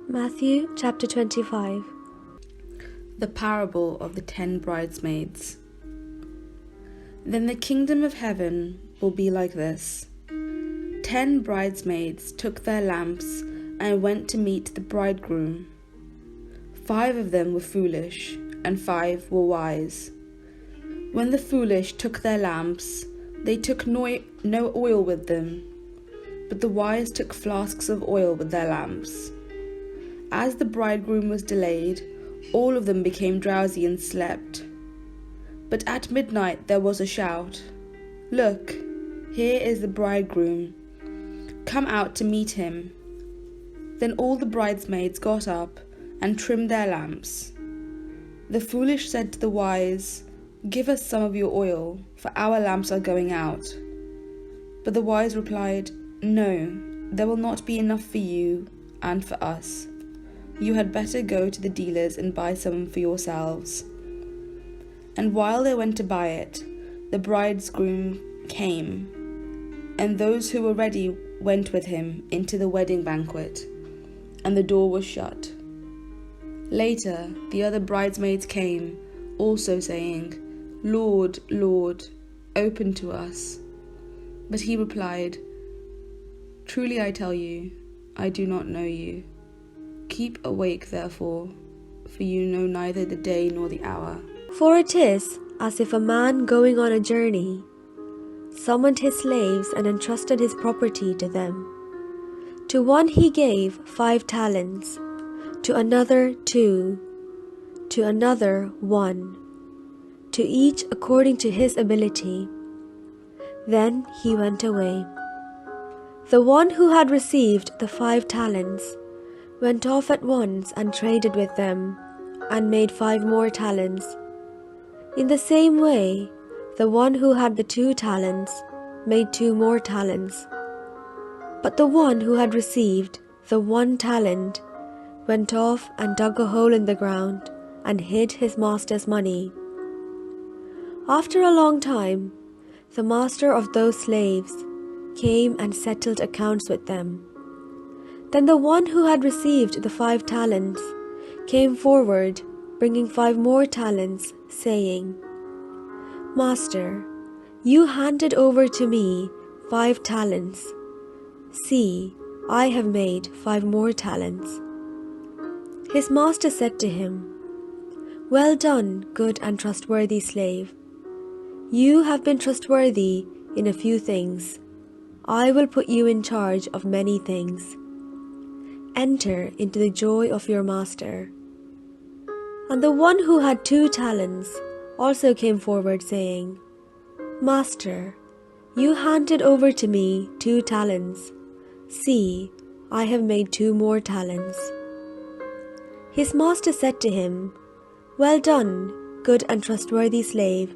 Matthew chapter 25. The parable of the 10 bridesmaids. Then the kingdom of heaven will be like this. 10 bridesmaids took their lamps and went to meet the bridegroom. 5 of them were foolish, and 5 were wise. When the foolish took their lamps, they took no oil with them, but the wise took flasks of oil with their lamps. As the bridegroom was delayed, all of them became drowsy and slept. But at midnight there was a shout, "Look, here is the bridegroom. Come out to meet him." Then all the bridesmaids got up and trimmed their lamps. The foolish said to the wise, "Give us some of your oil, for our lamps are going out." But the wise replied, "No, there will not be enough for you and for us. You had better go to the dealers and buy some for yourselves." And while they went to buy it, the bridegroom came, and those who were ready went with him into the wedding banquet, and the door was shut. Later, the other bridesmaids came, also saying, "Lord, Lord, open to us." But he replied, "Truly I tell you, I do not know you. Keep awake, therefore, for you know neither the day nor the hour." For it is as if a man going on a journey summoned his slaves and entrusted his property to them. To one he gave 5 talents, to another 2, to another 1, to each according to his ability. Then he went away. The one who had received the 5 talents went off at once and traded with them, and made 5 more talents. In the same way, the one who had the 2 talents made 2 more talents. But the one who had received the 1 talent went off and dug a hole in the ground and hid his master's money. After a long time, the master of those slaves came and settled accounts with them. Then the one who had received the 5 talents came forward, bringing 5 more talents, saying, "Master, you handed over to me 5 talents. See, I have made 5 more talents." His master said to him, "Well done, good and trustworthy slave. You have been trustworthy in a few things. I will put you in charge of many things. Enter into the joy of your master." And the one who had 2 talents also came forward, saying, "Master, you handed over to me 2 talents. See, I have made 2 more talents." His master said to him, "Well done, good and trustworthy slave.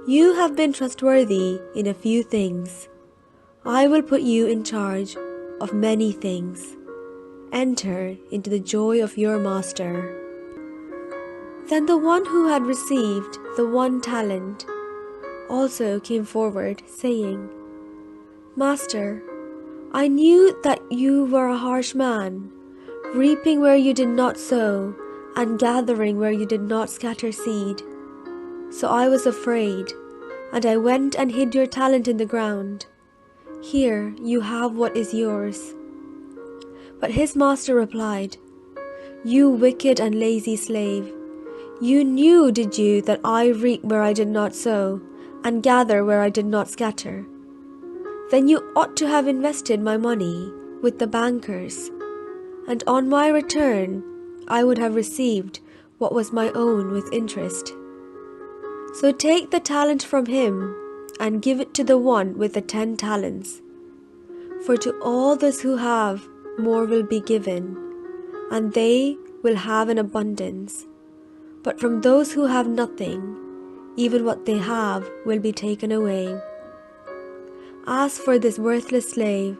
You have been trustworthy in a few things. I will put you in charge of many things. Enter into the joy of your master." Then the one who had received the 1 talent also came forward, saying, "Master, I knew that you were a harsh man, reaping where you did not sow, and gathering where you did not scatter seed. So I was afraid, and I went and hid your talent in the ground. Here you have what is yours." But his master replied, "You wicked and lazy slave, you knew, did you, that I reap where I did not sow, and gather where I did not scatter? Then you ought to have invested my money with the bankers, and on my return I would have received what was my own with interest. So take the talent from him and give it to the one with the 10 talents. For to all those who have, more will be given, and they will have an abundance. But from those who have nothing, even what they have will be taken away. As for this worthless slave,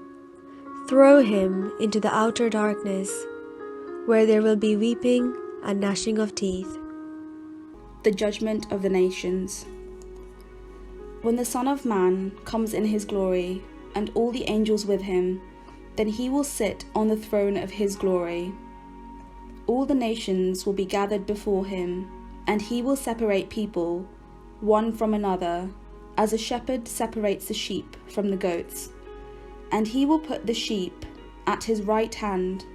throw him into the outer darkness, where there will be weeping and gnashing of teeth." The judgment of the nations. When the Son of Man comes in his glory, and all the angels with him, then he will sit on the throne of his glory. all the nations will be gathered before him, and he will separate people, one from another, as a shepherd separates the sheep from the goats. And he will put the sheep at his right hand,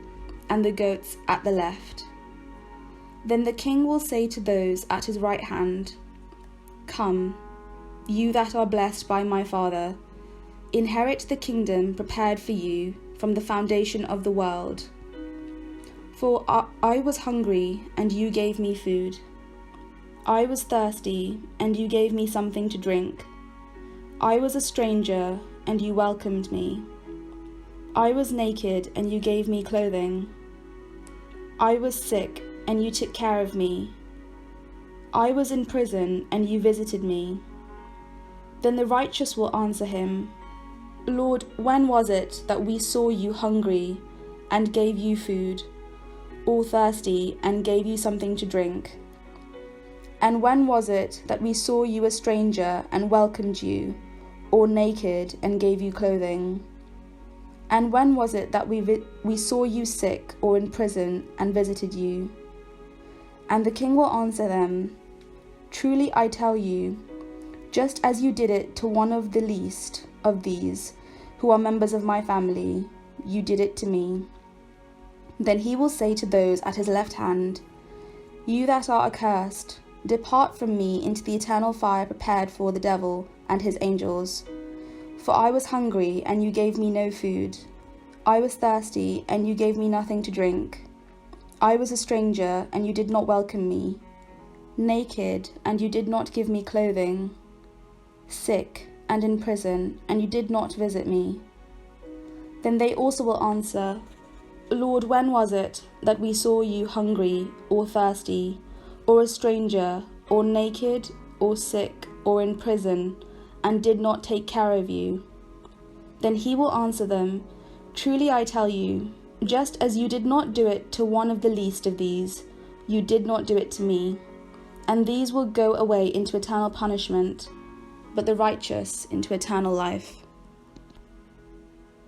and the goats at the left. Then the king will say to those at his right hand, Come, you that are blessed by my Father, inherit the kingdom prepared for you from the foundation of the world. For I was hungry, and you gave me food. I was thirsty, and you gave me something to drink. I was a stranger, and you welcomed me. I was naked, and you gave me clothing. I was sick, and you took care of me. I was in prison, and you visited me. Then the righteous will answer him, Lord, when was it that we saw you hungry, and gave you food, or thirsty, and gave you something to drink? And when was it that we saw you a stranger, and welcomed you, or naked, and gave you clothing? And when was it that we saw you sick, or in prison, and visited you? And the king will answer them, Truly I tell you, just as you did it to one of the least of these, who are members of my family, you did it to me. Then he will say to those at his left hand, You that are accursed, depart from me into the eternal fire prepared for the devil and his angels. For I was hungry, and you gave me no food. I was thirsty, and you gave me nothing to drink. I was a stranger, and you did not welcome me. Naked, and you did not give me clothing. Sick, and in prison, and you did not visit me. Then they also will answer, Lord, when was it that we saw you hungry, or thirsty, or a stranger, or naked, or sick, or in prison, and did not take care of you? Then he will answer them, Truly I tell you, just as you did not do it to one of the least of these, you did not do it to me. And these will go away into eternal punishment, but the righteous into eternal life.